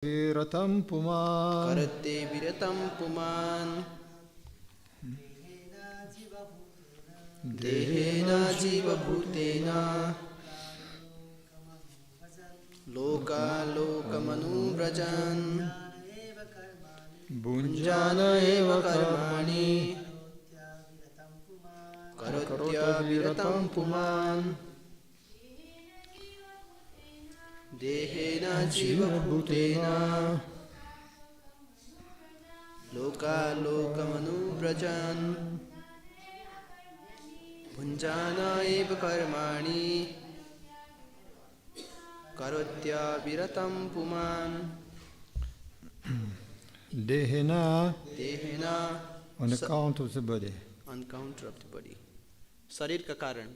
aviratam pumān. karoty aviratam pumān. dehena jīva-bhūtena lokāl lokam anuvrajan bhuñjāna karmāṇi karoty aviratam pumān. dehena jīva-bhūtena lokāl lokam anuvrajan bhuñjāna karmāṇi karoty aviratam pumān. Dehena, dehena on account of the body. on counter of the body. शरीर का कारण.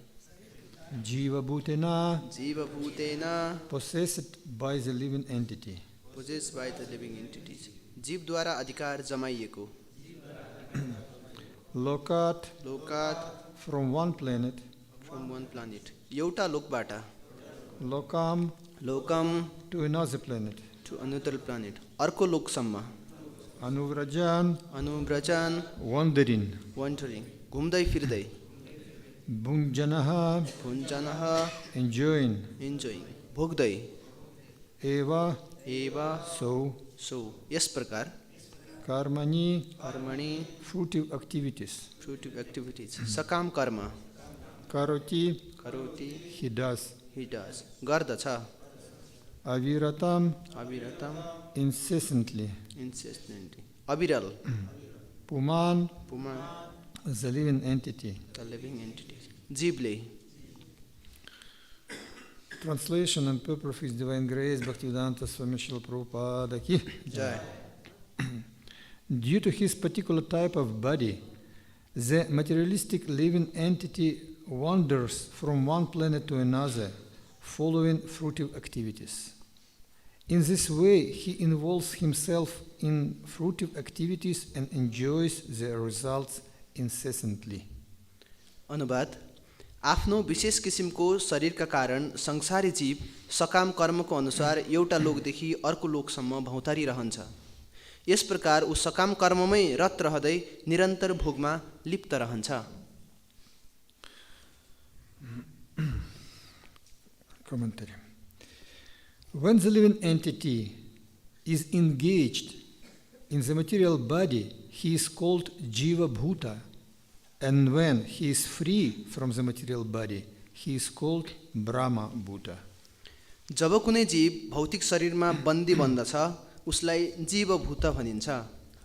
Jīva-bhūtena, jīva-bhūtena possessed by the living entity. possessed by the living entities. जीव द्वारा अधिकार जमाइएको. Lokāt, lokāt from one planet. from one planet. एउटा लोकबाट. Lokam, lokam to another planet. to another planet. अर्को लोकसम्म. Anuvrajan, anuvrajan wandering. wandering. घुम्दै फिर्दै. bhuñjānaḥ, bhuñjānaḥ enjoying. enjoying. भोग्दै. Eva, so यस प्रकार. karmāṇi, karmāṇi fruitive activities. fruitive activities. सकाम कर्म. Karoti, he does. गर्दछ. Aviratam, incessantly. अविरल. pumān, pumān the living entity. the living entity. जीवले. Translation and purport of His Divine Grace, Bhaktivedanta Swami Srila Prabhupada ki Jai. Due to his particular type of body, the materialistic living entity wanders from one planet to another, following fruitive activities. In this way, he involves himself in fruitive activities and enjoys their results incessantly. अनुवाद. आफ्नो विशेष किसिमको शरीरका कारण संसारी जीव सकाम कर्मको अनुसार एउटा लोकदेखि अर्को लोकसम्म भौतारी रहन्छ. यस प्रकार ऊ सकाम कर्ममै रत रहँदै निरन्तर भोगमा लिप्त रहन्छ. Commentary. When the living entity is engaged in the material body, he is called jīva-bhūta, and when he is free from the material body, he is called brahma-bhūta. जब कुनै जीव भौतिक शरीरमा बन्दी बन्दछ उसलाई जीव-भूत भनिन्छ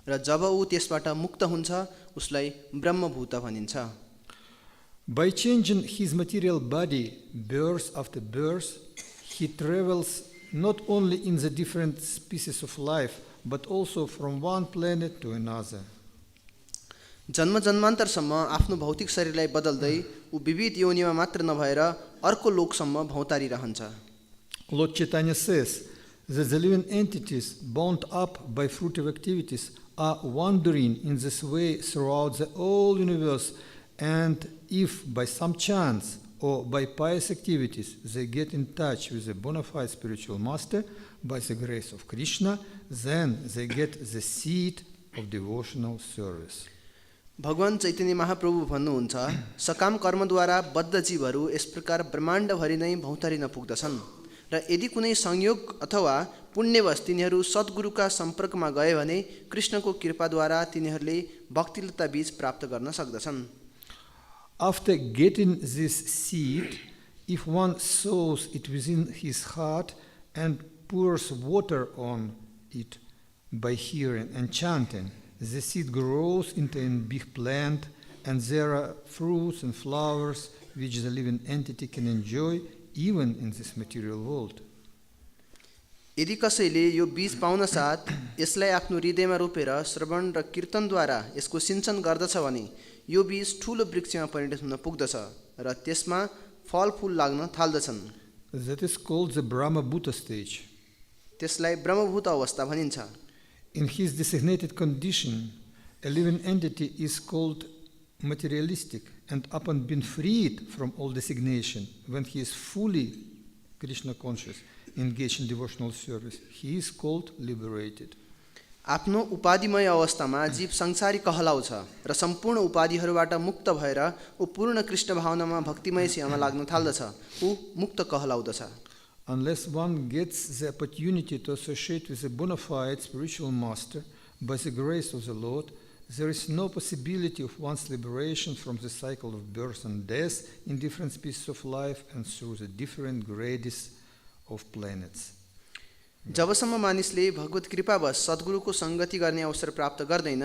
र जब ऊ त्यसबाट मुक्त हुन्छ उसलाई ब्रह्म-भूत भनिन्छ. By changing his material body birth after birth, he travels not only in the different species of life, but also from one planet to another. जन्म जन्मान्तरसम्म आफ्नो भौतिक शरीरलाई बदल्दै ऊ विविध योनिमा मात्र नभएर अर्को लोकसम्म भौतारी रहन्छ. Lord Caitanya says that the living entities bound up by fruitive activities are wandering in this way throughout the whole universe, and if by some chance or by pious activities they get in touch with a bona fide spiritual master by the grace of Krishna, then they get the seed of devotional service. भगवान चैतन्य महाप्रभु भन्नुहुन्छ, सकाम कर्मद्वारा बद्ध जीवहरू यस प्रकार ब्रह्माण्डभरि नै भौतारिन पुग्दछन् र यदि कुनै संयोग अथवा पुण्यवश तिनीहरू सद्गुरुका सम्पर्कमा गए भने कृष्णको कृपाद्वारा तिनीहरूले भक्तिलता बीज प्राप्त गर्न सक्दछन्. After getting this seed, if one sows it within his heart and pours water on it by hearing and chanting, the seed grows into a big plant, and there are fruits and flowers which the living entity can enjoy even in this material world. यदि कसैले यो बीज पाउन साथ यसलाई आफ्नो हृदयमा रोपेर श्रवण र कीर्तनद्वारा यसको सिञ्चन गर्दछ भने यो बीज ठूलो वृक्षमा परिणत हुन पुग्दछ र त्यसमा फलफूल लाग्न थाल्दछन्. That is called the brahma-bhūta stage. त्यसलाई ब्रह्मभूत अवस्था भनिन्छ. In his designated condition, a living entity is called materialistic, and upon being freed from all designation, when he is fully Krishna conscious, engaged in devotional service, he is called liberated. आफ्नो उपाधिमय अवस्थामा जीव संसारी कहलाउँछ र सम्पूर्ण उपाधिहरूबाट मुक्त भएर ऊ पूर्ण कृष्ण भावनामा भक्तिमय सेवामा लाग्न थाल्दछ, ऊ मुक्त कहलाउँदछ। Unless one gets the opportunity to associate with a bona fide spiritual master by the grace of the Lord, there is no possibility of one's liberation from the cycle of birth and death in different species of life and through the different grades of planets. जबसम्म मानिसले भगवत कृपावश सद्गुरुको संगति गर्ने अवसर प्राप्त गर्दैन,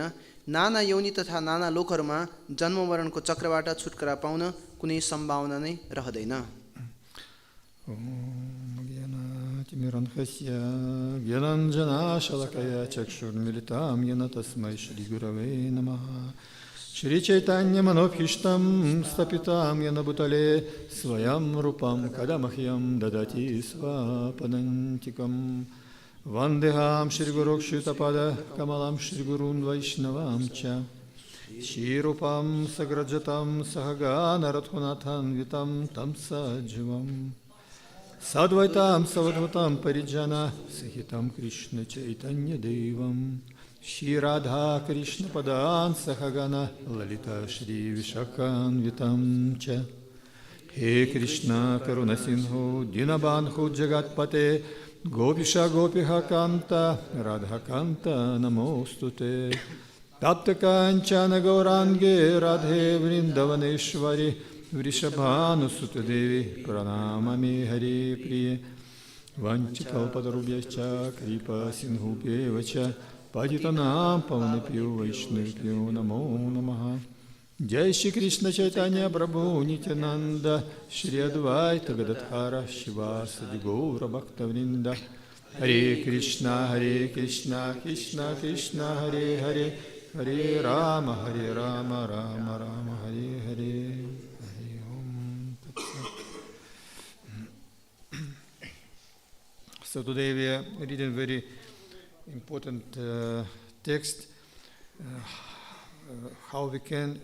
नाना योनि तथा नाना लोकहरूमा जन्म मरणको चक्रबाट छुटकारा पाउन कुनै सम्भावना नै रहँदैन। Shri Caitanya Manobhishtam Stapitam Yena Bhutale Swayam Rupam Kadamahyam Dadati Svapadantikam Vandeham Shri Guru Kshitapada Kamalam Shri Gurun Vaishnavam Cha Shri Rupam Sagrajatam Sahagana Rathunathan Vitam Tamsa Jivam Sadvaitam Savadvatam Parijana Sahitam Krishna Chaitanya Devam Shri Radha Krishna Padan Sahagana Lalita Shri Vishakan Vitam Cha He Krishna Karuna Sindhu Dinabandhu Jagatpate Gopisha Gopiha Kanta Radha Kanta Namostute Tapta Kanchana Gaurange Radhe Vrindavaneshwari Vrishabhanu Sutadevi Pranamami Hari Priye Vanchikalpatarubhyascha Kripa Sindhubhyevacha Patitanam Pavanepyo Vaishnavipyo Namo Namaha Jai Shri Krishna Chaitanya Prabhu Nityananda Shri Advaita Gadadhara Shivasadi Gaura Bhakta Vrinda Hare Krishna Krishna Krishna Hare Hare Hare Rama Rama Rama Hare Hare Hare Om So today we are reading very important text, how we can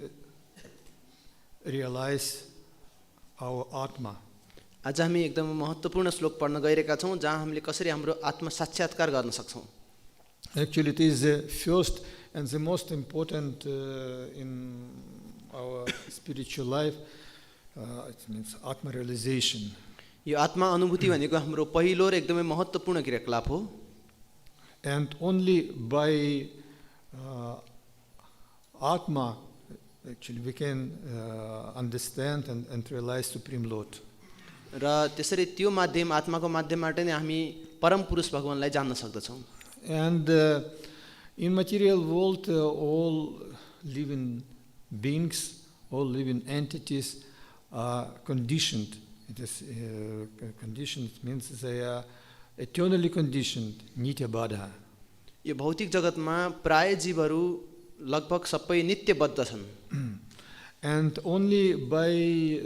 realize our Atma. आज हामी एकदम महत्त्वपूर्ण श्लोक पढ्न गइरहेका छौं जहाँ हामीले कसरी हाम्रो आत्म साक्षात्कार गर्न सक्छौं। Actually, it is the first and the most important in our spiritual life. It means Atma realization. यो आत्मा अनुभूति भनेको हाम्रो पहिलो र एकदमै महत्त्वपूर्ण क्रियाकलाप हो। And only by Atma, actually, we can understand and realize Supreme Lord. र त्यसरी त्यो माध्यम आत्माको माध्यमबाट नै हामी परम पुरुष भगवानलाई जान्न सक्दछौं। And in material world, all living beings, all living entities are conditioned. It is conditioned means they are eternally conditioned, nitya baddha. यो भौतिक जगतमा प्राय जीवहरू लगभग सबै नित्यबद्ध छन्। And only by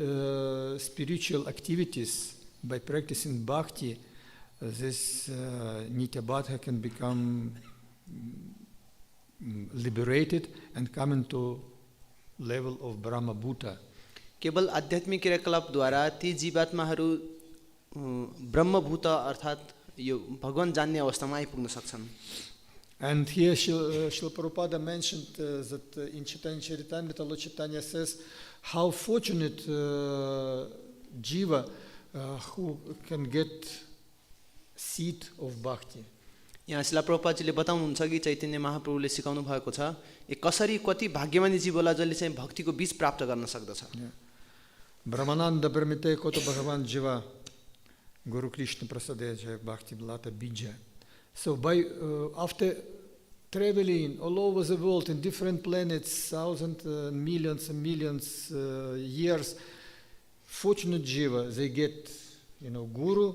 spiritual activities, by practicing bhakti, this nitya baddha can become liberated and come into level of brahma-bhūta. केवल आध्यात्मिक क्रियाकलापद्वारा ती जीवात्माहरू ब्रह्मभूत अर्थात् यो भगवान जान्ने अवस्थामा आइपुग्न सक्छन्। And here Srila Prabhupada mentioned that in Chaitanya Charitamrita, Lord Chaitanya says how fortunate jiva who can get seed of bhakti. यहाँ श्रील प्रभुपादजीले बताउनुहुन्छ कि चैतन्य महाप्रभुले सिकाउनु भएको छ कसरी कति भाग्यमानी जीवलाई जसले चाहिँ भक्तिको बीज प्राप्त गर्न सक्दछ। Brahmananda Brahmite Koto Bhagavan Jiva Guru Krishna Prasadeja Bhakti Blata Bija. So by after traveling all over the world in different planets, thousands, millions and millions years, fortunate jiva, they get, guru,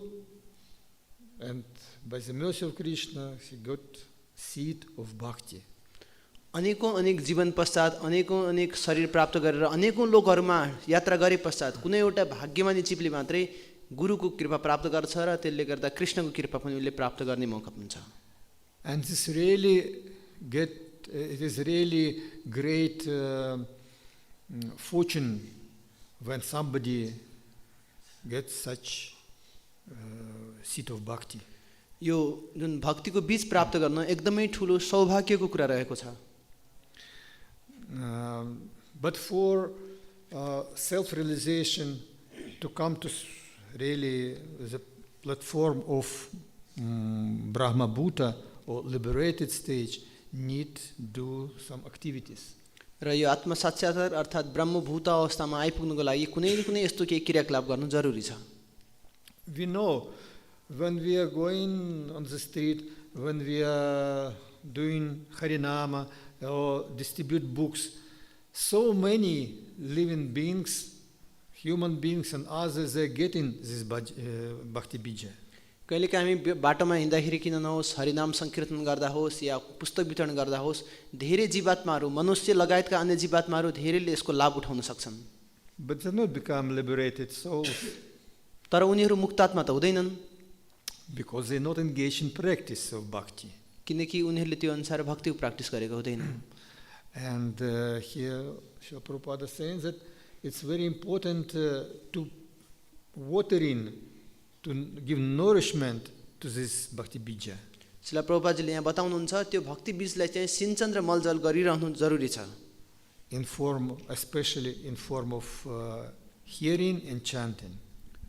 and by the mercy of Krishna, he got seed of bhakti. अनेकौं अनेक जीवन पश्चात अनेकौं अनेक शरीर प्राप्त गरेर अनेकौं लोकहरूमा यात्रा गरे पश्चात कुनै एउटा भाग्यमानी जीवले मात्रै गुरुको कृपा प्राप्त गर्छ र त्यसले गर्दा कृष्णको कृपा पनि उले प्राप्त गर्ने मौका हुन्छ। And it is really great fortune when somebody gets such seat of bhakti. यो जुन भक्तिको बीज प्राप्त गर्न एकदमै ठुलो सौभाग्यको कुरा रहेको छ. But for self-realization to come to really the platform of brahma-bhūta or liberated stage, need do some activities. र यो आत्म साक्षात्कार अर्थात् ब्रह्मभूत अवस्थामा आइपुग्नुको लागि कुनै न कुनै यस्तो केही क्रियाकलाप गर्नु जरुरी छ. We know when we are going on the street, when we are doing harinama or distribute books, so many living beings, human beings and others, they are getting this bhakti bija. कहिलेकाहीँ हामी बाटोमा हिँड्दाखेरि किन नहोस्, हरिनाम संकीर्तन गर्दा होस् या पुस्तक वितरण गर्दा होस्, धेरै जीवात्माहरू, मनुष्य लगायतका अन्य जीवात्माहरू धेरैले यसको लाभ उठाउन सक्छन्. But they not become liberated souls. तर उनीहरू मुक्तात्मा त हुँदैनन्. Because they are not engaged in practice of bhakti. किनकि उनीहरूले त्यो अनुसार भक्तिको प्र्याक्टिस गरेको हुँदैन. And here Srila Prabhupada is saying that it's very important to water in, to give nourishment to this bhakti bija. Srila प्रभुपादजीले यहाँ बताउनुहुन्छ त्यो भक्ति बीजलाई चाहिँ सिञ्चन र मलजल गरिरहनु जरुरी छ. In form, especially in form of hearing and chanting.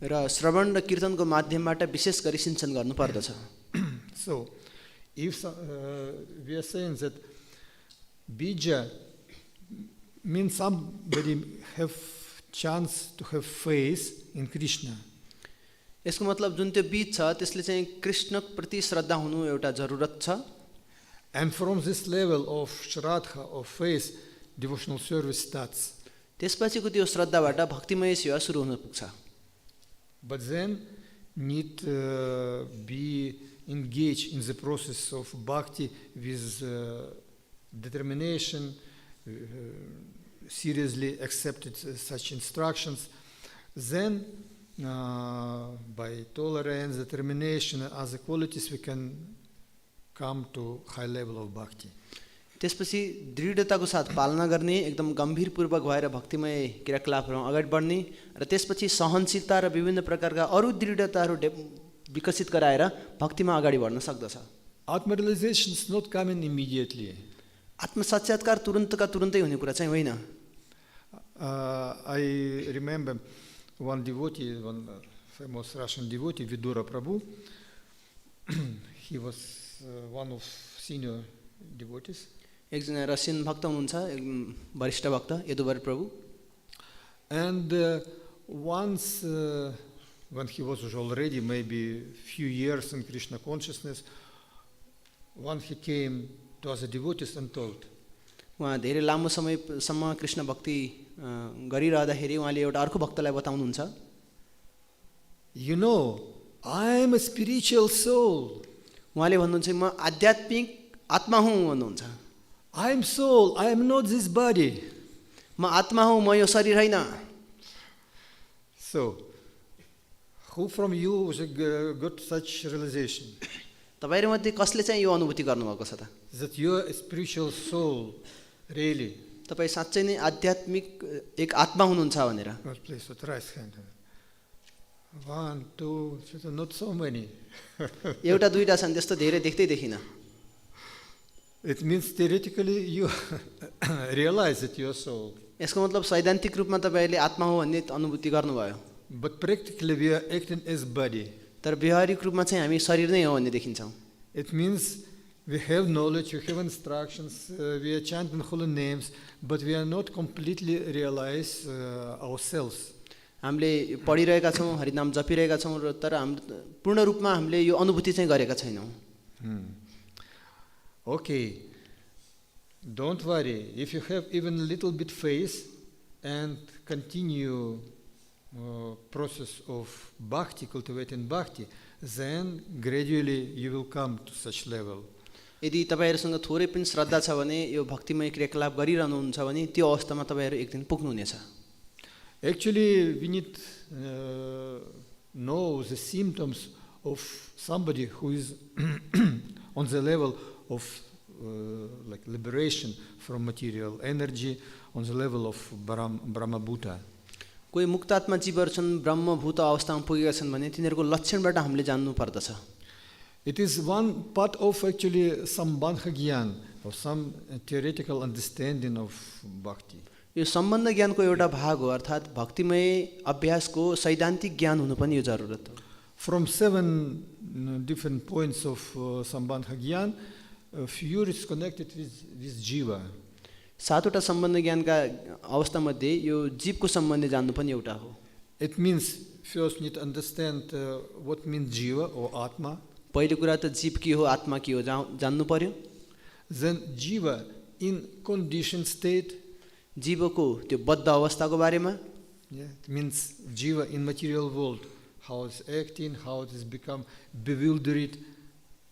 र श्रवण र कीर्तनको माध्यमबाट विशेष गरी सिञ्चन गर्नु पर्दछ. So, if we are saying that bija means somebody have chance to have faith in Krishna. यसको मतलब जुन त्यो बीज छ त्यसले चाहिँ कृष्ण प्रति श्रद्धा हुनु एउटा जरुरत छ. And from this level of shraddha, of faith, devotional service starts. त्यसपछिको त्यो श्रद्धाबाट भक्तिमय सेवा सुरु हुन पुग्छ. But then need be engaged in the process of bhakti with determination, seriously accepted such instructions. Then by tolerance, determination, and other qualities, we can come to high level of bhakti. त्यसपछि दृढताको साथ पालना गर्ने, एकदम गम्भीरपूर्वक भएर भक्तिमय क्रियाकलापहरूमा अगाडि बढ्ने र त्यसपछि सहनशीलता र विभिन्न प्रकारका अरू दृढताहरू विकसित गराएर भक्तिमा अगाडि बढ्न सक्दछ. Atma-realization is not coming immediately. आत्मसाक्षात्कार तुरुन्तका तुरुन्तै हुने कुरा चाहिँ होइन. I remember one devotee, one famous Russian devotee, Vidura Prabhu. He was one of senior devotees. एकजना रसियन भक्त हुनुहुन्छ, वरिष्ठ भक्त यदुवर प्रभु. And once when he was already maybe few years in Krishna consciousness, once he came to other devotees and told, उहाँ धेरै लामो समयसम्म कृष्ण भक्ति गरिरहँदाखेरि उहाँले एउटा अर्को भक्तलाई बताउनुहुन्छ, you know, I am a spiritual soul. उहाँले भन्नुहुन्छ म आध्यात्मिक आत्मा हुँ भन्नुहुन्छ. I am soul, I am not this body. म आत्मा हुँ, म यो शरीर होइन. So, who from you got such realization? तपाईहरु मध्ये कसले चाहिँ यो अनुभूति गर्नुभएको छ त? That you are a spiritual soul, really. तपाई साच्चै नै आध्यात्मिक एक आत्मा हुनुहुन्छ भनेर. Please, try hand. 1, 2, not so many. एउटा दुईटा छन्, त्यस्तो धेरै देख्दै देखिन. It means theoretically you realize that you are soul. यसको मतलब सैद्धान्तिक रूपमा तपाईहरुले आत्मा हो भन्ने अनुभूति गर्नुभयो. But practically we are acting as body. तर व्यवहारिक रूपमा चाहिँ हामी शरीर नै हो भन्ने देखिन्छौं. It means we have knowledge, we have instructions, we are chanting holy names, but we are not completely realize ourselves. हामीले पढिरहेका छौं, हरिनाम जपिरहेका छौं, र तर हामी पूर्ण रूपमा हामीले यो अनुभूति चाहिँ गरेका छैनौं. Okay, don't worry. If you have even a little bit faith and continue process of bhakti, cultivating bhakti, then gradually you will come to such level. यदि तपाईहरुसँग थोरै पनि श्रद्धा छ भने, यो भक्तिमय क्रियाकलाप गरिरहनुहुन्छ भने त्यो अवस्थामा तपाईहरु एक दिन पुग्नुहुनेछ. Actually, we need know the symptoms of somebody who is on the level of like liberation from material energy, on the level of brahma-bhūta. कोही मुक्तात्मा जीवहरू छन् ब्रह्म-भूत अवस्थामा पुगेका छन् भने तिनीहरूको लक्षणबाट हामीले जान्नु पर्दछ। It is one part of actually some bandha gyan or some theoretical understanding of bhakti. यो सम्बन्ध ज्ञानको एउटा भाग हो, अर्थात् भक्तिमय अभ्यासको सैद्धान्तिक ज्ञान हुनु पनि यो जरुरत हो। From 7 different points of Sambandha Gyan, a few is connected with jiva. 7 वटा सम्बन्ध ज्ञानका अवस्थामध्ये यो जीवको सम्बन्ध जान्नु पनि एउटा हो। It means first need to understand what means jiva or atma. पहिलो कुरा त जीव के हो, आत्मा के हो जान्नु पर्यो। Then jiva in conditioned state. जीवको त्यो बद्ध अवस्थाको बारेमा। Yeah, it means jiva in material world, how it's acting, how it has become bewildered.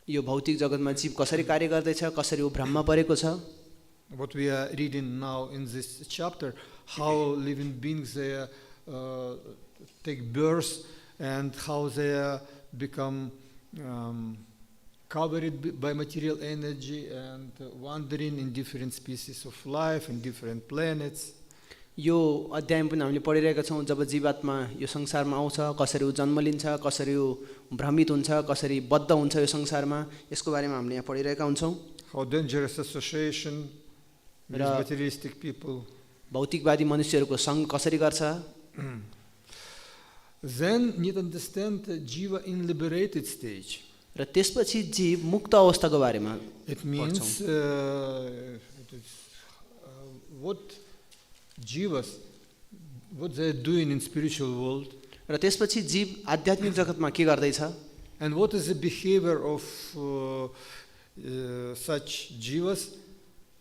यो भौतिक जगतमा जीव कसरी कार्य गर्दैछ, कसरी उ भ्रममा परेको छ। What we are reading now in this chapter, how living beings they take birth and how they become covered by material energy and wandering in different species of life in different planets. यो अध्याय पनि हामीले पढिरहेका छौं, जब जीवात्मा यो संसारमा आउँछ, कसरी उ जन्म लिन्छ, कसरी उ भ्रमित हुन्छ, कसरी बद्ध हुन्छ यो संसारमा, यसको बारेमा हामीले यहाँ पढिरहेका हुन्छौं। How dangerous association with materialistic people. भौतिकवादी मनुष्यहरूको सँग कसरी गर्छ। Then need to understand jiva in liberated stage. र त्यसपछि जीव मुक्त अवस्थाको बारेमा। It means what jivas, what they are doing in spiritual world. र त्यसपछि जीव आध्यात्मिक जगतमा के गर्दैछ। And what is the behavior of such jivas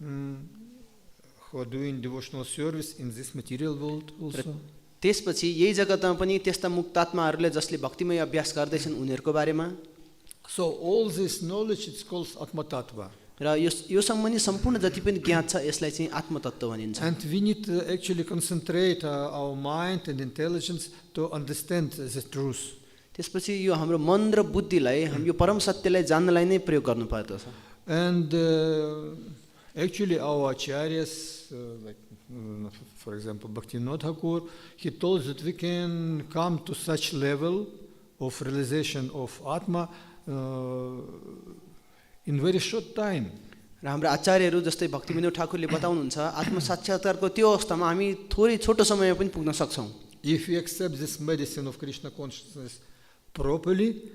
who are doing devotional service in this material world also. त्यसपछि यही जगतमा पनि त्यस्ता मुक्तात्माहरूले जसले भक्तिमय अभ्यास गर्दैछन् उनीहरूको बारेमा। So all this knowledge is called atma tattva. र यो सम्बन्धी सम्पूर्ण जति पनि ज्ञान छ यसलाई चाहिँ आत्म तत्व भनिन्छ। And we need to actually concentrate our mind and intelligence to understand the truth. त्यसपछि यो हाम्रो मन र बुद्धिलाई हम यो परम सत्यलाई जान्नलाई नै प्रयोग गर्नु पर्दछ। And actually our acharyas, like for example Bhaktivinoda Thakur, he told that we can come to such level of realization of atma in very short time. र हाम्रो आचार्यहरू जस्तै भक्तिविनोद ठाकुरले बताउनुहुन्छ आत्म साक्षात्कारको त्यो अवस्थामा हामी थोरै छोटो समयमा पनि पुग्न सक्छौं। If we accept this medicine of Krishna consciousness properly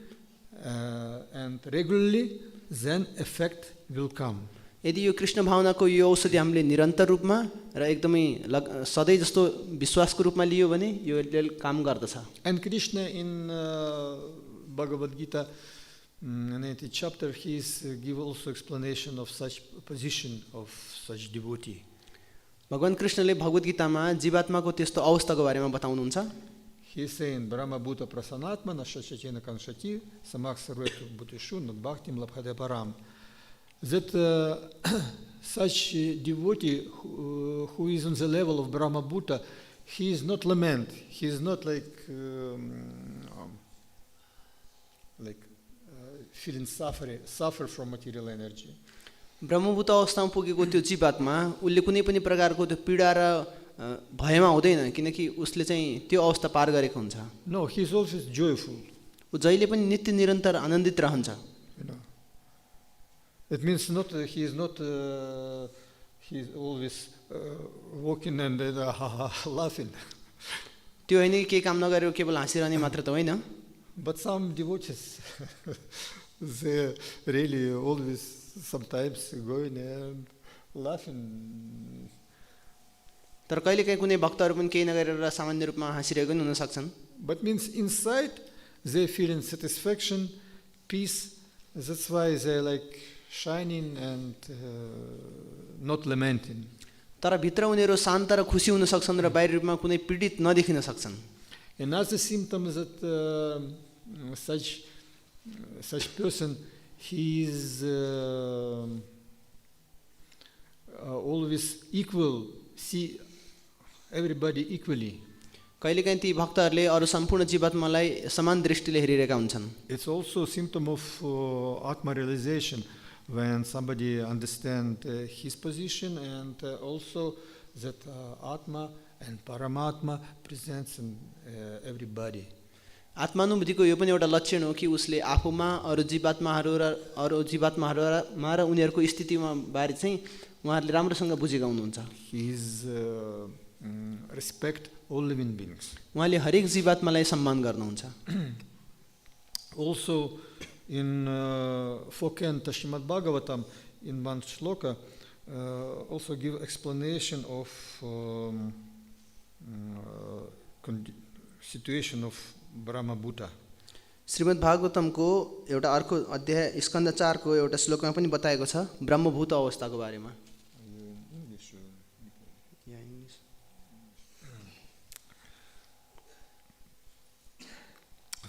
and regularly, then effect will come. यदि यो कृष्ण भावनाको यो औषधि हामीले निरन्तर रूपमा र एकदमै सधैँ जस्तो विश्वासको रूपमा लियो भने यो काम गर्दछ। And Krishna in Bhagavad Gita in 8th chapter he give also explanation of such position of such devotee. भगवान कृष्णले भगवत गीतामा जीवात्माको त्यस्तो अवस्थाको बारेमा बताउनुहुन्छ। He is saying brahma-bhūta prasanatma nashachatena kanshati samach sarvetu bhutishu nadbhaktim labhade param. That such devotee who is on the level of brahma-bhūta, he is not lament, he is not like feeling suffer from material energy. ब्रह्मभूत अवस्थामा पुगेको त्यो जीवात्मा उले कुनै पनि प्रकारको त्यो पीडा र भयमा हुँदैन, किनकि उसले चाहिँ त्यो अवस्था पार गरेको हुन्छ। No, he is always joyful. उ जहिले पनि नित्य निरन्तर आनन्दित रहन्छ। You know, it means not he is not he is always walking and laughing. त्यो हैन के काम नगरेर केवल हाँसिरहने मात्र त होइन। But some devotees they really always sometimes going and laughing. तर कहिलेकाहीँ कुनै भक्तहरू पनि केही नगरेर सामान्य रूपमा हाँसिरहेको पनि हुन सक्छन्। But means inside they feeling satisfaction, peace. That's why they like shining and not lamenting. तर भित्र उनीहरू शान्त र खुसी हुन सक्छन् र बाहिर रूपमा कुनै पीडित नदेखिन सक्छन्। Another symptom is that such person he is always equal, see everybody equally. कहिलेकाहीँ ती भक्तहरूले अरु सम्पूर्ण जीवात्मालाई समान दृष्टिले हेरिरहेका हुन्छन्। It's also a symptom of atma realization when somebody understand his position and also that atma And Paramatma presents in everybody. आत्मानुभूतिको यो पनि एउटा लक्षण हो कि उसले आफूमा अरू जीवात्माहरूमा र उनीहरूको स्थितिमा बारे चाहिँ उहाँहरूले राम्रोसँग बुझेका हुनुहुन्छ। He is respect all living beings. उहाँले हरेक जीवात्मालाई सम्मान गर्नुहुन्छ। Also in 4th canto Srimad Bhagavatam, in one shloka, also give explanation of situation of brahma-bhūta. Shrimad भागवतमको एउटा अर्को अध्याय स्कन्द 4 को एउटा श्लोकमा पनि बताएको छ ब्रह्मभूत अवस्थाको बारेमा।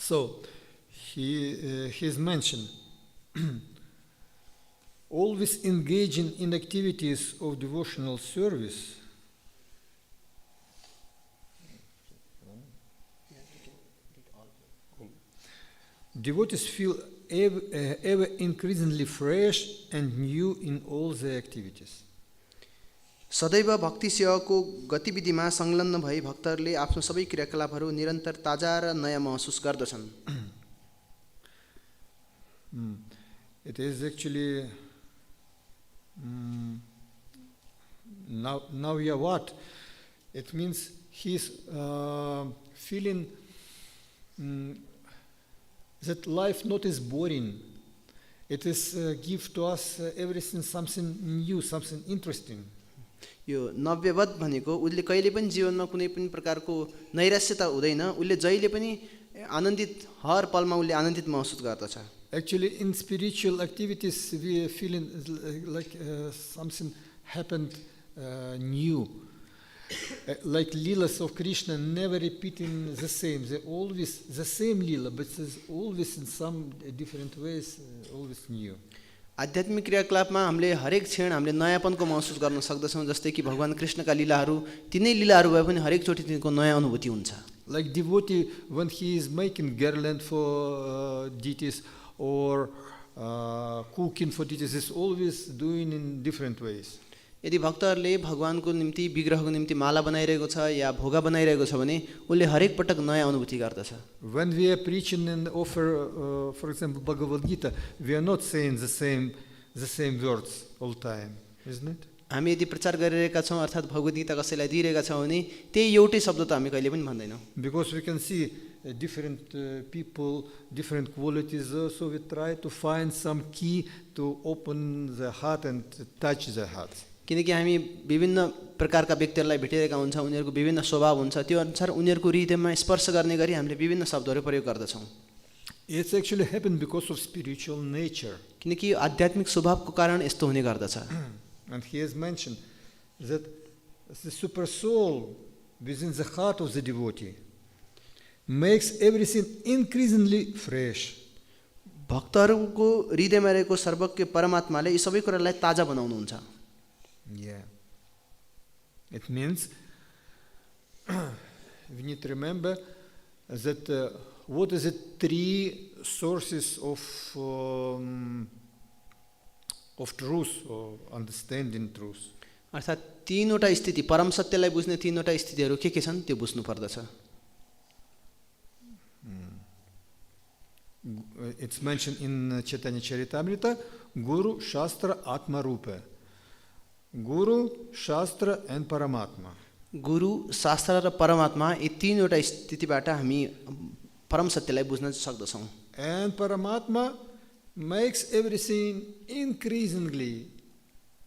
So he is mentioned always engaging in activities of devotional service. Devotees feel ever increasingly fresh and new in all their activities. सदैव भक्ति सेवाको गतिविधिमा संलग्न भई भक्तहरूले आफ्नो सबै क्रियाकलापहरू निरन्तर ताजा र नयाँ महसुस गर्दछन्। It is actually now yeah, what? It means he's feeling that life not is boring. It is give to us everything something new, something interesting. यो नव्यवत भनेको उसले कहिले पनि जीवनमा कुनै पनि प्रकारको नैराश्यता हुँदैन। उसले जहिले पनि आनन्दित हर पलमा उसले आनन्दित महसुस गर्दछ। Actually in spiritual activities we are feeling like something happened new. Like Leelas of Krishna never repeating the same. They always the same Leela, but it's always in some different ways, always new. आध्यात्मिक क्रियाकलापमा हामीले हरेक क्षण हामीले नयाँपनको महसुस गर्न सक्दछौँ। जस्तै कि भगवान कृष्णका लीलाहरू तिनै लीलाहरू भए पनि हरेक चोटि तिनको नयाँ अनुभूति हुन्छ। Like devotee when he is making garland for deities or cooking for deities is always doing in different ways. यदि भक्तहरूले भगवानको निम्ति विग्रहको निम्ति माला बनाइरहेको छ या भोगा बनाइरहेको छ भने उसले हरेक पटक नयाँ अनुभूति गर्दछ। When we are preaching and offer for example Bhagavad-gīta, we are not saying the same words all time, isn't it? हामी यदि प्रचार गरिरहेका छौँ अर्थात् भगवद गीता कसैलाई दिइरहेका छौँ भने त्यही एउटै शब्द त हामी कहिले पनि भन्दैनौँ। Because we can see different people, different qualities, so we try to find some key to open the heart and touch the heart. किनकि हामी विभिन्न प्रकारका व्यक्तिहरूलाई भेटिरहेका हुन्छौँ, उनीहरूको विभिन्न स्वभाव हुन्छ, त्यो अनुसार उनीहरूको हृदयमा स्पर्श गर्ने गरी हामीले विभिन्न शब्दहरू प्रयोग गर्दछौँ। It's actually happened because of spiritual nature. किनकि आध्यात्मिक स्वभावको कारण यस्तो हुने गर्दछ। And he has mentioned that the super soul within the heart of the devotee makes everything increasingly fresh. भक्तहरूको हृदयमा रहेको सर्वज्ञ परमात्माले यी सबै कुरालाई ताजा बनाउनुहुन्छ। Yeah. It means we need to remember that what is the three sources of truth or understanding truth. अर्थात् तीनवटा स्थिति परम सत्यलाई बुझ्ने तीनवटा स्थितिहरू के छन् त्यो बुझ्नु पर्दछ। It's mentioned in Caitanya Charitamrita, Guru, Shastra, Atma, Rupa. Guru, Shastra and Paramatma. गुरु, शास्त्र र परमात्मा यी तीनवटा स्थितिबाट हामी परम सत्यलाई बुझ्न सक्दछौँ। And Paramatma makes everything increasingly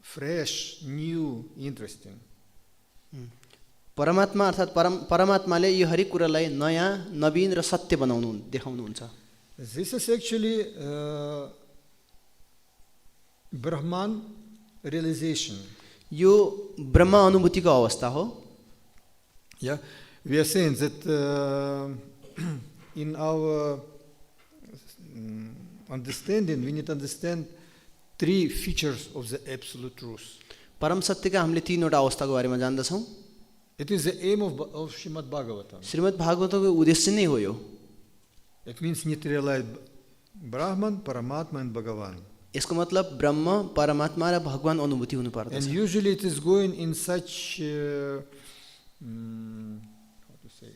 fresh, new, interesting. परमात्मा अर्थात् परमात्माले यो हरेक कुरालाई नयाँ, नवीन र सत्य देखाउनुहुन्छ। This is actually Brahman realization. यो ब्रह्म अनुभूतिको अवस्था हो। Yeah, we are saying that in our understanding, we need to understand three features of the absolute truth. परम सत्यका हामीले तीनवटा अवस्थाको बारेमा जान्दछौँ। It is the aim of Srimad Bhagavatam. Shrimad भागवतको उद्देश्य नै हो यो। It means need to realize Brahman, Paramatma and Bhagavan. यसको मतलब ब्रह्म, परमात्मा र भगवान अनुभूति हुनु पर्दछ। And usually it is going in such how to say,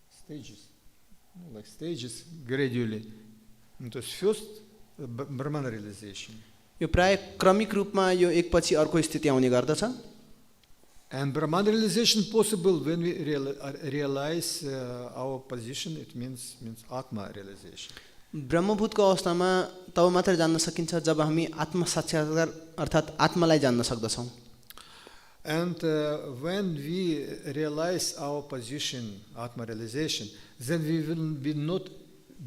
stages, like stages gradually. And first, Brahman realization. यो प्राय क्रमिक रूपमा यो एकपछि अर्को स्थिति आउने गर्दछ. And Brahman realization possible when we realize our position. It means Atma realization. ब्रह्मभूतको अवस्थामा तब मात्र जान्न सकिन्छ जब हामी आत्म साक्षात्कार अर्थात आत्मालाई जान्न सक्दछौँ. And when we realize our position, Atma realization, then we will be not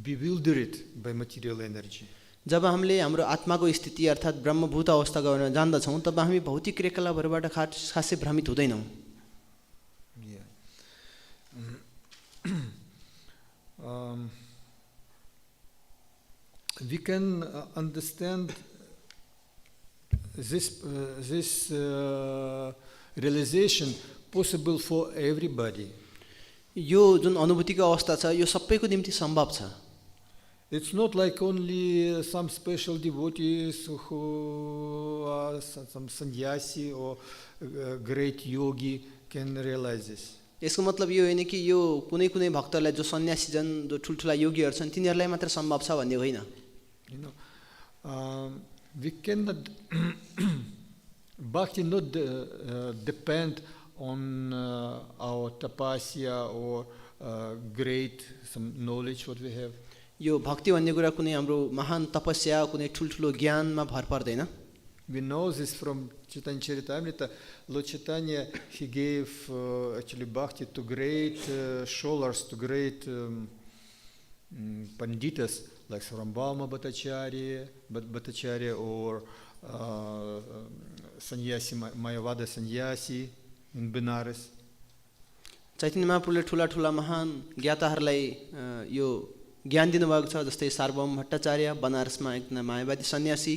bewildered by material energy. जब हामीले हाम्रो आत्माको स्थिति अर्थात ब्रह्मभूत अवस्था गर्न जान्दछौँ तब हामी भौतिक क्रियाकलापहरूबाट खासै भ्रमित हुँदैनौँ. We can understand this realization possible for everybody. यो जुन अनुभूतिको अवस्था छ यो सबैको निम्ति सम्भव छ. It's not like only some special devotees who are some sannyasi or great yogi can realize this. यसको मतलब यो होइन कि यो कुनै कुनै भक्तलाई जो सन्यासी जन जो ठुलठुला योगीहरू छन् तिनीहरूलाई मात्र सम्भव छ भन्ने होइन. You know, we cannot bhakti not depend on our tapasya or great some knowledge what we have. यो भक्ति भन्ने कुरा कुनै हाम्रो महान तपस्या कुनै ठुलठुलो ज्ञानमा भर पर्दैन. We know this from Caitanya Charitamrita. Lord Chaitanya, he gave actually bhakti to great scholars, to great panditas like Sarambhama Bhattacharya or Sannyasi Mayavada Sannyasi in Benares. Chaitanya महाप्रभुले ठुला ठुला महान ज्ञाताहरूलाई यो ज्ञान दिनुभएको छ जस्तै सार्वभौम भट्टाचार्य बनारसमा एकजना मायावादी सन्यासी.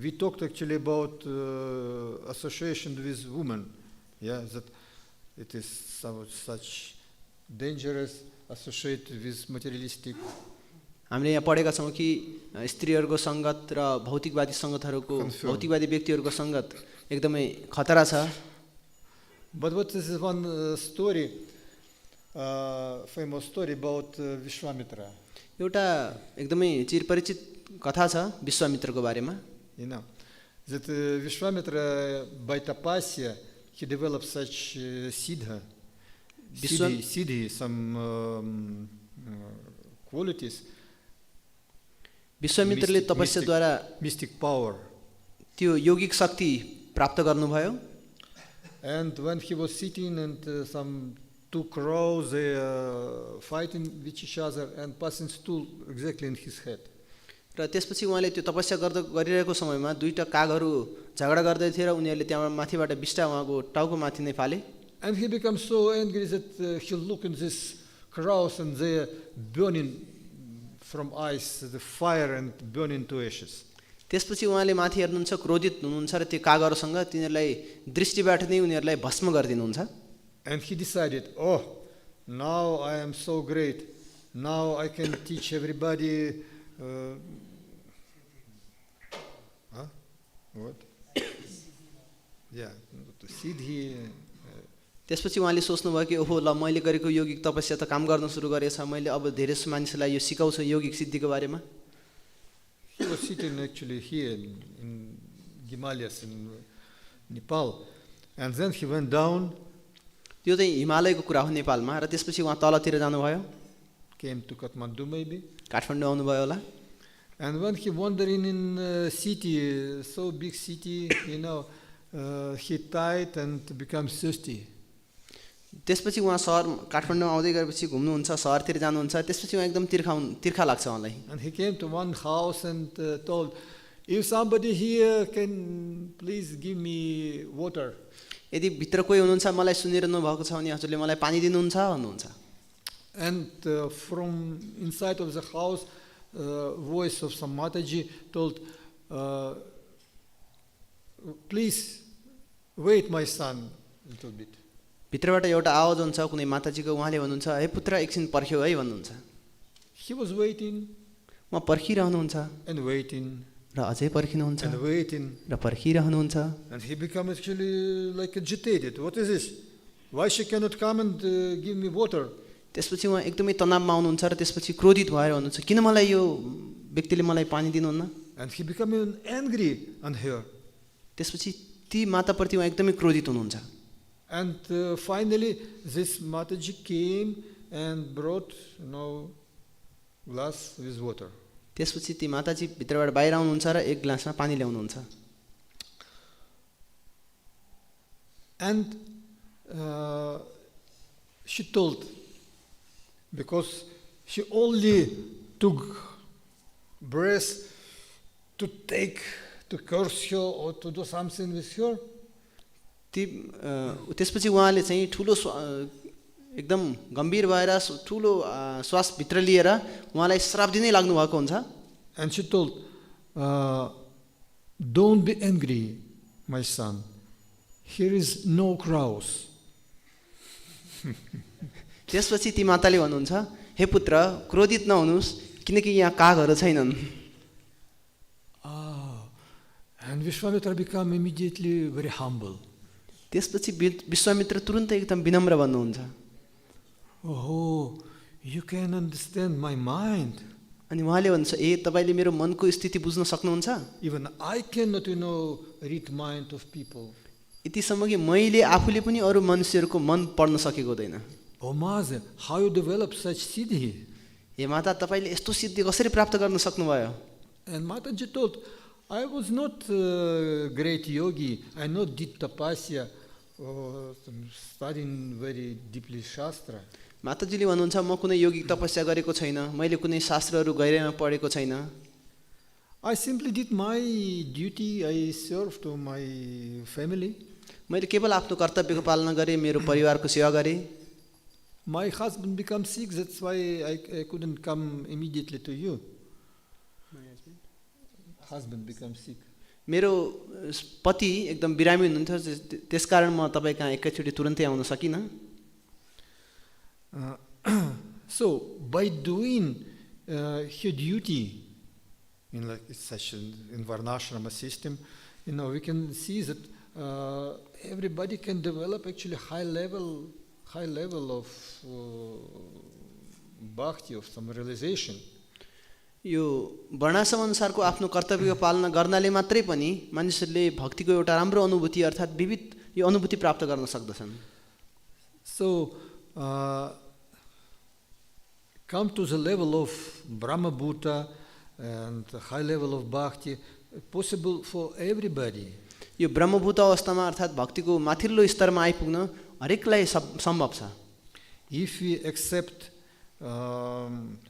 We talked actually about association with women, that it is such dangerous associate with materialistic. हामीले यहाँ पढेका छौँ कि स्त्रीहरूको संगत र भौतिकवादी संगतहरूको भौतिकवादी व्यक्तिहरूको संगत एकदमै खतरा छ. But what is one story, famous story about Vishwamitra? एउटा एकदमै चिरपरिचित कथा छ विश्वामित्रको बारेमा. You know, that Vishwamitra by tapasya he developed such siddhi, some qualities. विश्वामित्रले तपस्याद्वारा mystic power. त्यो यौगिक शक्ति प्राप्त गर्नुभयो. And when he was sitting and some two crows they fighting with each other and passing stool exactly in his head. र त्यसपछि उहाँले त्यो तपस्या गरिरहेको समयमा दुईटा कागहरू झगडा गर्दै थिए र उनीहरूले त्यहाँ माथिबाट बिस्टा उहाँको टाउको माथि नै फाले. And he becomes so angry that he looked at these crows and they are burning from ice, the fire and burning to ashes. त्यसपछि उहाँले माथि हेर्नुहुन्छ क्रोधित हुनुहुन्छ र त्यो कागहरूसँग तिनीहरूलाई दृष्टिबाट नै उनीहरूलाई भस्म गरिदिनुहुन्छ. And he decided, oh, now I am so great. Now I can teach everybody. What? Yeah, siddhi. त्यसपछि उहाँले सोच्नुभयो कि ओहो ल मैले गरेको योगिक तपस्या त काम गर्न सुरु गरेछ. मैले अब धेरै मानिसलाई यो सिकाउँछु योगिक सिद्धिको बारेमा. He was sitting actually here in Himalayas in Nepal, and then he went down. त्यो चाहिँ हिमालयको कुरा हो नेपालमा र त्यसपछि उहाँ तलतिर जानुभयो. Came to Kathmandu maybe. Kathmandu आउनुभयो होला. And when he wandering in city, so big city, he tired and become thirsty. त्यसपछि उहाँ सहर काठमाडौँ आउँदै गएपछि घुम्नुहुन्छ सहरतिर जानुहुन्छ त्यसपछि उहाँ एकदम तिर्खा लाग्छ उहाँलाई. And he came to one house and told, if somebody here can please give me water. यदि भित्र कोही हुनुहुन्छ मलाई सुनिरहनु भएको छ भने हजुरले मलाई पानी दिनुहुन्छ भन्नुहुन्छ. And from inside of the house voice of some Mataji told, please wait my son a little bit. भित्रबाट एउटा आवाज हुन्छ कुनै माताजीको. उहाँले भन्नुहुन्छ हे पुत्र एकछिन पर्ख्यौ है भन्नुहुन्छ. He was waiting. उहाँ पर्खिरहनुहुन्छ and waiting र अझै पर्खिनुहुन्छ and waiting. र पर्खिरहनुहुन्छ. And he become actually like agitated. What is this? Why she cannot come and give me water? त्यसपछि उहाँ एकदमै तनावमा आउनुहुन्छ र त्यसपछि क्रोधित भएर हुनुहुन्छ, किन मलाई यो व्यक्तिले मलाई पानी दिनुहुन्न. And he become even angry on her. त्यसपछि ती माताप्रति उहाँ एकदमै क्रोधित हुनुहुन्छ. And finally, this Mataji came and brought, glass with water. त्यसपछि ती माताजी भित्रबाट बाहिर आउनुहुन्छ र एक ग्लासमा पानी ल्याउनुहुन्छ. And she told, because she only took breath to curse her or to do something with her. त्यसपछि उहाँले चाहिँ ठुलो एकदम गम्भीर भएर ठुलो श्वास भित्र लिएर उहाँलाई श्राप दिनै लाग्नु भएको हुन्छ. And she told, don't be angry, my son. Here is no crows. त्यसपछि ती माताले भन्नुहुन्छ, हे पुत्र क्रोधित नहुनुस् किनकि यहाँ कागहरू छैनन्. And Vishwamitra became immediately very humble. त्यसपछि विश्वामित्र तुरुन्तै एकदम विनम्र बन्नुहुन्छ. Oh, you can understand my mind. अनि उहाँले भन्छ, ए तपाईले मेरो मनको स्थिति बुझ्न सक्नुहुन्छ. Even I cannot, read mind of people. यतिसम्म कि मैले आफूले पनि अरू मनुष्यहरूको मन पढ्न सकेको हुँदैन. Oh Mother, how you develop such siddhi? हे माता तपाईले यस्तो सिद्धि कसरी प्राप्त गर्न सक्नुभयो. And Mataji told, I was not a great yogi. I not did tapasya or studying very deeply shastra. माताजीले भन्नुहुन्छ, म कुनै योगिक तपस्या गरेको छैन, मैले कुनै शास्त्रहरू गहिराइमा पढेको छैन. I simply did my duty. I served to my family. मैले केवल आफ्नो कर्तव्यको पालना गरेँ, मेरो परिवारको सेवा गरेँ. My husband became sick. That's why I couldn't come immediately to you. Husband became sick. मेरो पति एकदम बिरामी हुनुहुन्थ्यो, त्यसकारण म तपाईँ कहाँ एकैचोटि तुरुन्तै आउन सकिनँ. So by doing her duty in such in Varnashrama system, we can see that everybody can develop actually high level of bhakti, of some realization. यो वर्णाश्रम अनुसारको आफ्नो कर्तव्यको पालना गर्नाले मात्रै पनि मानिसहरूले भक्तिको एउटा राम्रो अनुभूति अर्थात् विविध यो अनुभूति प्राप्त गर्न सक्दछन्. So come to the level of brahma-bhūta and high level of bhakti possible for everybody. यो ब्रह्मभूत अवस्थामा अर्थात् भक्तिको माथिल्लो स्तरमा आइपुग्न हरेकलाई सम्भव छ. If we accept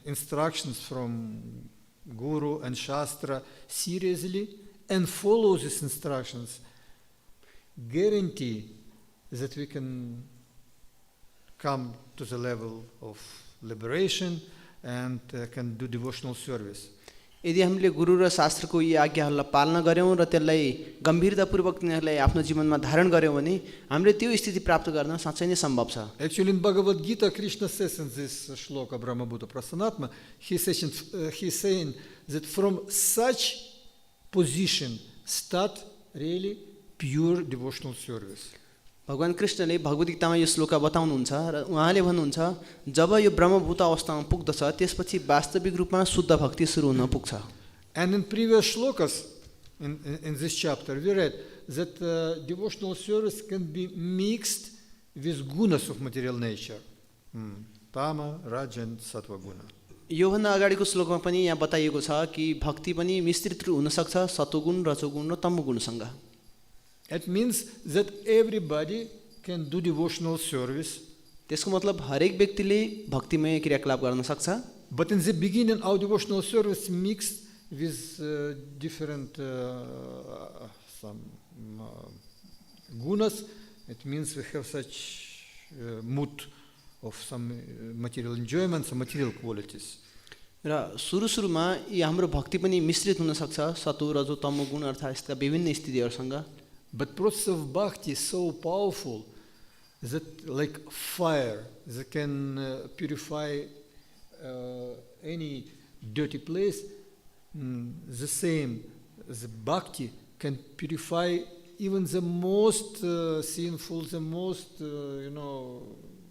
instructions from Guru and Shastra seriously and follow these instructions, guarantee that we can come to the level of liberation and can do devotional service. यदि हामीले गुरु र शास्त्रको यी आज्ञाहरूलाई पालना गर्यौं र त्यसलाई गम्भीरतापूर्वक तिनीहरूलाई आफ्नो जीवनमा धारण गर्यौं भने हामीले त्यो स्थिति प्राप्त गर्न साँच्चै नै सम्भव छ. Actually, in Bhagavad Gita, Krishna says in this shloka Brahma-bhūta Prasanatma, he's saying that from such position start really pure devotional service. भगवान कृष्णले भगवत गीतामा यो श्लोक बताउनुहुन्छ र उहाँले भन्नुहुन्छ, जब यो ब्रह्मभूत अवस्थामा पुग्दछ त्यसपछि वास्तविक रूपमा शुद्ध भक्ति सुरु हुन पुग्छ. And in previous shlokas in this chapter we read that devotional service can be mixed with gunas of material nature. Tama, Raja and Sattva guna. योभन्दा अगाडिको श्लोकमा पनि यहाँ बताइएको छ कि भक्ति पनि मिश्रित हुन सक्छ सत्वगुण, रजोगुण र तमोगुणसँग. It means that everybody can do devotional service. त्यसको मतलब हरेक व्यक्तिले भक्तिमय क्रियाकलाप गर्न सक्छ. But in the beginning our devotional service mixed with different some gunas. It means we have such mood of some material enjoyment, some material qualities. र सुरुमा यी हाम्रो भक्ति पनि मिश्रित हुन सक्छ सत्व, रजो, तमो गुण अर्थात् यसका विभिन्न स्थितिहरुसँग. But process of bhakti is so powerful that like fire that can purify any dirty place. The same the bhakti can purify even the most sinful, the most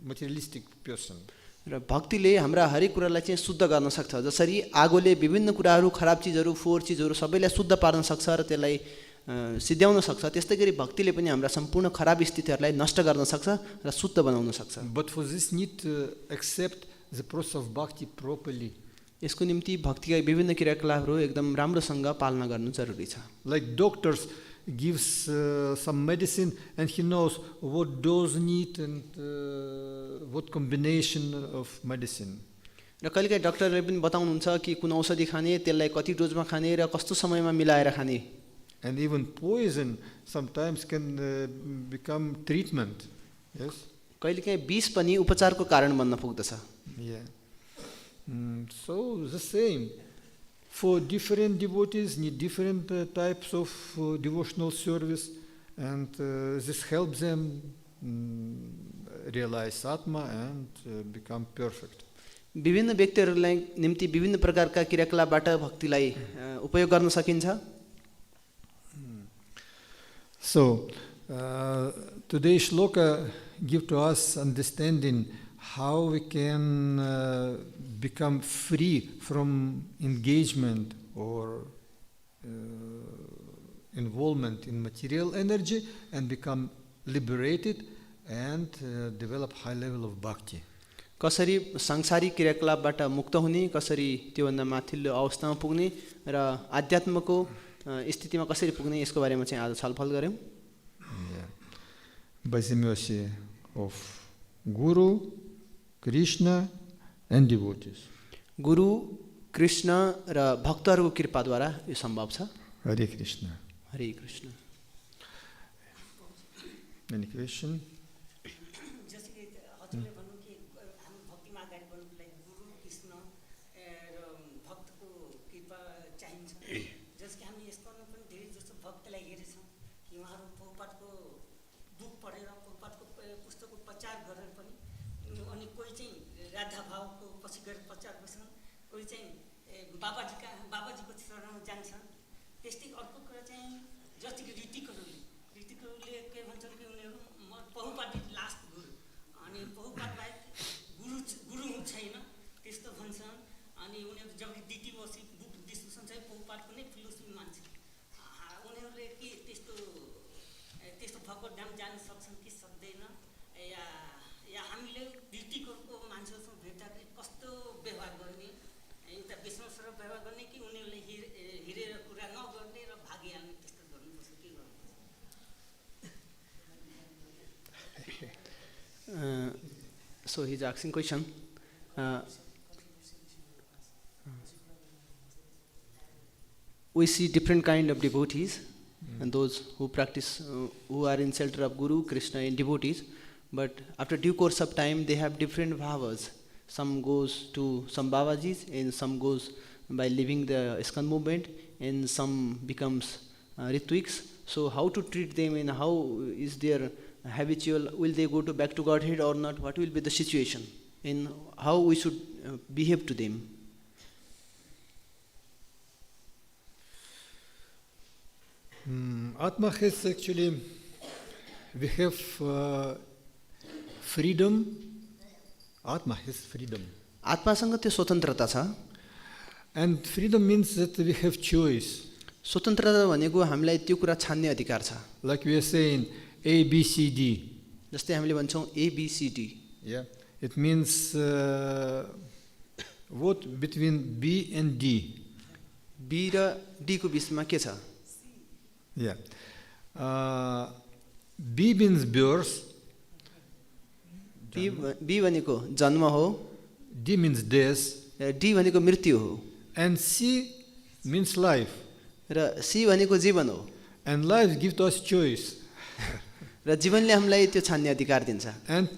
materialistic person. र भक्तिले हाम्रा हरेक कुरालाई चाहिँ शुद्ध गर्न सक्छ। जसरी आगोले विभिन्न कुराहरू, खराब चिजहरू, फोहोर चिजहरू सबैलाई शुद्ध पार्न सक्छ र त्यसलाई सिद्ध्याउन सक्छ, त्यस्तै गरी भक्तिले पनि हाम्रा सम्पूर्ण खराब स्थितिहरूलाई नष्ट गर्न सक्छ र शुद्ध बनाउन सक्छ। But for this need to accept the process of bhakti properly. यसको निम्ति भक्तिका विभिन्न क्रियाकलापहरू एकदम राम्रोसँग पालना गर्नु जरुरी छ। Like doctors gives some medicine and he knows what dose need and what combination of medicine. र कहिलेकाहीँ डाक्टरले पनि बताउनुहुन्छ कि कुन औषधि खाने, त्यसलाई कति डोजमा खाने र कस्तो समयमा मिलाएर खाने। And even poison sometimes can become treatment. Yes. कहिलेकाहीँ विष पनि उपचारको कारण बन्न पुग्दछ। Yeah. So the same. For different devotees need different types of devotional service, and this helps them realize Atma and become perfect. विभिन्न व्यक्तिहरूलाई निम्ति विभिन्न प्रकारका क्रियाकलापबाट भक्तिलाई उपयोग गर्न सकिन्छ। So today's shloka give to us understanding how we can become free from engagement or involvement in material energy and become liberated and develop high level of bhakti. कसरी सांसारिक क्रियाकलापबाट मुक्त हुने, कसरी त्योभन्दा माथिल्लो अवस्थामा पुग्ने र आध्यात्मको स्थितिमा कसरी पुग्ने, यसको बारेमा चाहिँ आज छलफल गर्यौं। By the mercy of Guru, Krishna and devotees. गुरु, कृष्ण र भक्तहरूको कृपाद्वारा यो सम्भव छ। Hare Krishna. हरे कृष्ण। Any question? बाबाजीको शरणमा जान्छन्। त्यस्तै अर्को कुरा चाहिँ जति ऋतिकहरूले के भन्छन् कि उनीहरू बहुपाटी लास्ट गुरु, अनि बहुपात बाहेक गुरु छैन त्यस्तो भन्छन्। अनि उनीहरू जब दिटीवसी बुक डिस्कसन चाहिँ बहुपातको नै फिलोसफी मान्छ। उनीहरूले के त्यस्तो भगवत धाम जान सक्छन् कि सक्दैन, या हामीले ऋतिकहरूको मान्छेहरूसँग भेट्दाखेरि कस्तो व्यवहार गर्ने, एउटा विश्वासर व्यवहार गर्ने कि उनीहरूले हिरेर कुरा नगर्ने र भागिहाल्ने, त्यस्तो गर्नुपर्छ के गर्नुपर्छ? So he's asking question. We see different kind of devotees and those who practice, who are in shelter of Guru, Krishna and devotees, but after due course of time they have different bhavas. Some goes to some Babajis and some goes by leaving the ISKCON movement and some becomes Ritwiks. So how to treat them and how is their habitual, will they go back to Godhead or not? What will be the situation and how we should behave to them? Atma has actually, we have freedom. Atma has freedom. आत्मासँग त्यो स्वतन्त्रता छ। And freedom means that we have choice. स्वतन्त्रता भनेको हामीलाई त्यो कुरा छान्ने अधिकार छ। Like we are saying A, B, C, D. जस्तै हामीले भन्छौँ A, B, C, D. Yeah. It means what between B and D? B र D को बीचमा के छ? Yeah. B means birth. B भनेको जन्म हो। D means death. D भनेको मृत्यु हो। And C means life. र C भनेको जीवन हो। And life gives us choice. र जीवनले हामीलाई त्यो छान्ने अधिकार दिन्छ। And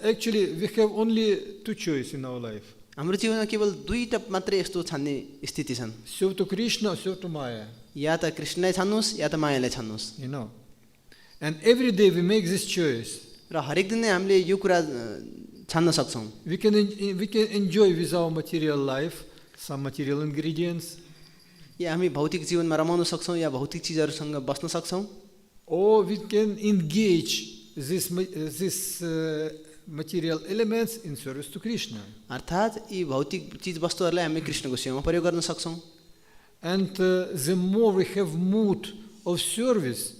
actually we have only two choices in our life. हाम्रो जीवनमा केवल दुईटा मात्रै यस्तो छान्ने स्थिति छन्। Serve to Krishna, serve to Maya. या त कृष्णलाई छान्नुस् या त मायालाई छान्नुस्। You know. And every day we make this choice. र हरेक दिन नै हामीले यो कुरा छान्न सक्छौँ। We can enjoy with our material life some material ingredients. या हामी भौतिक जीवनमा रमाउन सक्छौं या भौतिक चीजहरुसँग बस्न सक्छौं, or we can engage this material elements in service to Krishna. अर्थात यी भौतिक चीज वस्तुहरुलाई हामी कृष्णको सेवामा प्रयोग गर्न सक्छौं. And the more we have mood of service,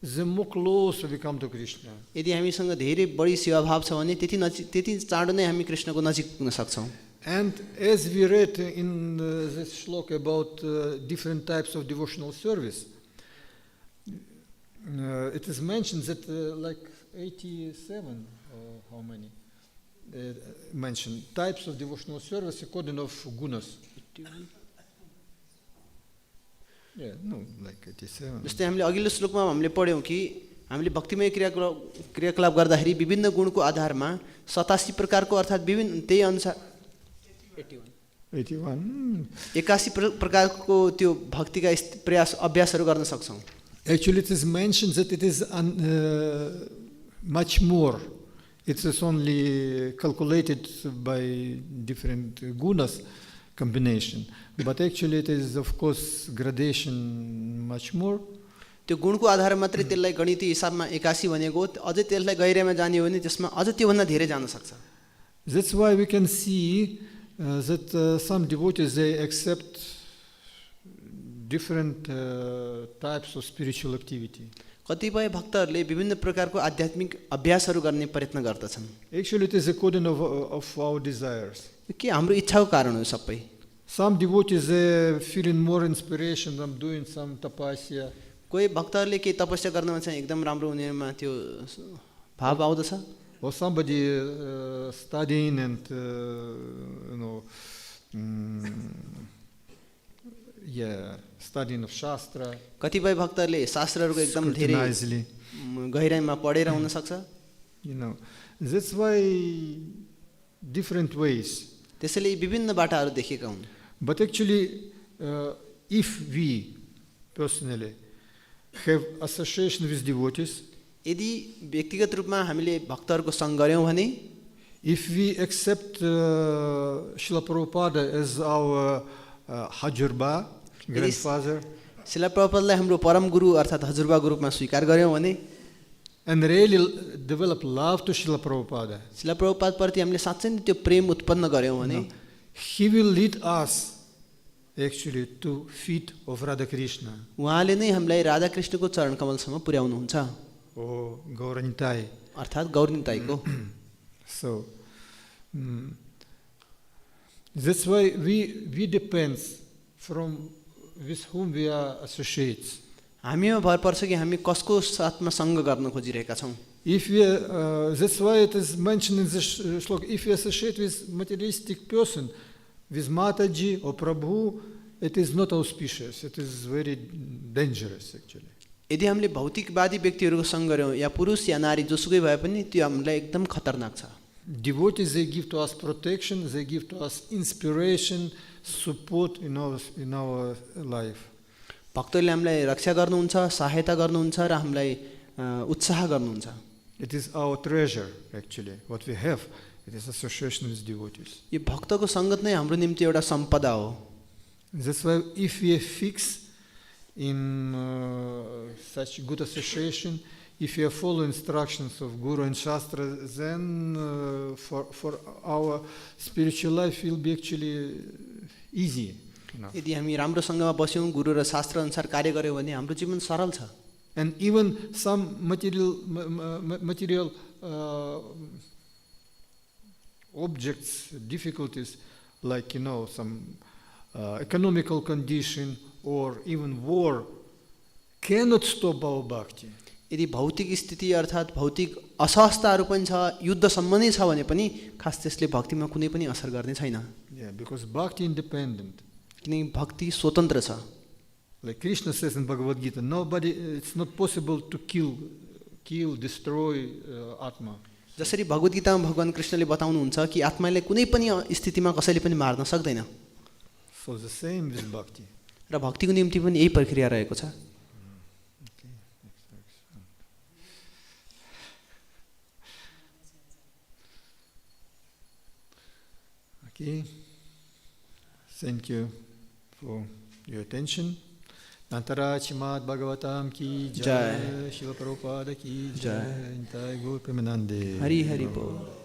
the more closer we come to Krishna. यदि हामीसँग धेरै बढी सेवा भाव छ भने त्यति चाँडो नै हामी कृष्णको नजिक पुग्न सक्छौं. And as we read in this shloka about different types of devotional service, it is mentioned that like 87, how many, mentioned types of devotional service according of gunas. Yeah, no, like 87. जस्तै हामीले अघिल्लो श्लोकमा हामीले पढ्यौं कि हामीले भक्तिमय क्रियाकलाप गर्दाखेरि विभिन्न गुणको आधारमा 87 प्रकारको अर्थात विभिन्न त्यही अनुसार 81 प्रकारको त्यो भक्तिका प्रयास अभ्यासहरू गर्न सक्छौं. Actually, it is mentioned that it is much more. It is only calculated by different gunas combination, but actually it is of course gradation much more. त्यो गुणको आधारमा मात्रै त्यसलाई गणितीय हिसाबमा 81 भनेको, अझै त्यसलाई गहिराइमा जाने हो भने त्यसमा अझ त्यो भन्दा धेरै जान सक्छ. That's why we can see that some devotees they accept different types of spiritual activity. कतिपय भक्तहरूले विभिन्न प्रकारको आध्यात्मिक अभ्यासहरू गर्ने प्रयत्न गर्दछन्. Actually, it is according of our desires. के हाम्रो इच्छाको कारण हो सबै. Some devotees they feeling more inspiration from doing some tapasya. कोही भक्तहरूले के तपस्या गर्नमा चाहिँ एकदम राम्रो हुनेमा त्यो भाव आउँदछ. Or somebody studying and studying of shastra. कतिपय भक्तहरूले शास्त्रहरूको एकदम धेरै गहिराइमा पढेर हुन सक्छ. That's why different ways. त्यसैले विभिन्न बाटाहरू देखेका हुन्. But actually, if we personally have association with devotees, यदि व्यक्तिगत रूपमा हामीले भक्तहरूको सँग गर्यौं भने, if we accept Srila Prabhupada as our Hajurba, grandfather, शिला प्रभुपादलाई हाम्रो परम गुरु अर्थात हजुरबाको रूपमा स्वीकार गर्यौं भने, and really develop love to Srila Prabhupada, शिला प्रभुपाद प्रति हामीले साच्चै नै त्यो प्रेम उत्पन्न गर्यौं भने, he will lead us actually to feet of Radha Krishna. उहाँले नै हामीलाई राधा कृष्णको चरण कमलसम्म पुर्याउनुहुन्छ. Oh, Gauranitai. अर्थात गौरनिताईको. So that's why we depends from with whom we are associates. हामीमा भर पर्छ कि हामी कसको साथमा सँग गर्न खोजिरहेका छौं. If we that's why it is mentioned in this shloka, if you associate with materialistic person, with Mataji or Prabhu, it is not auspicious. It is very dangerous actually. यदि हामीले भौतिकवादी व्यक्तिहरूको सँग गर्यौं या पुरुष या नारी जोसुकै भए पनि त्यो हामीलाई एकदम खतरनाक छ. Devotees, they give to us protection, they give to us inspiration, support in our life. भक्तहरूले हामीलाई रक्षा गर्नुहुन्छ, सहायता गर्नुहुन्छ र हामीलाई उत्साह गर्नुहुन्छ. It is our treasure actually. What we have, it is association with devotees. यो भक्तको संगत नै हाम्रो निम्ति एउटा सम्पदा हो. That's why if we fix in such good association, if you follow instructions of Guru and Shastra, then for our spiritual life will be actually easy. यदि हामी राम्रोसँगमा बस्यौं, गुरु र शास्त्र अनुसार कार्य गर्यौं भने हाम्रो जीवन सरल छ. And even some material objects, difficulties, like some economical condition or even war, cannot stop our bhakti. यदि भौतिक स्थिति अर्थात भौतिक असहजताहरू पनि छ, युद्धसम्म नै छ भने पनि खास त्यसले भक्तिमा कुनै पनि असर गर्ने छैन. Yeah, because bhakti independent. किनकि भक्ति स्वतन्त्र छ. Like Krishna says in Bhagavad Gita, it's not possible to kill, destroy Atma. जसरी भगवत गीतामा भगवान कृष्णले बताउनुहुन्छ कि आत्माले कुनै पनि स्थितिमा कसैले पनि मार्न सक्दैन. So the same with bhakti. र भक्तिको निम्ति पनि यही प्रक्रिया रहेको छ. Okay. Thank you for your attention. Nantara Srimad Bhagavatam ki jai, Shiva Prabhupada ki jai, Nitai Gaur Premanande. Hari Hari Bol.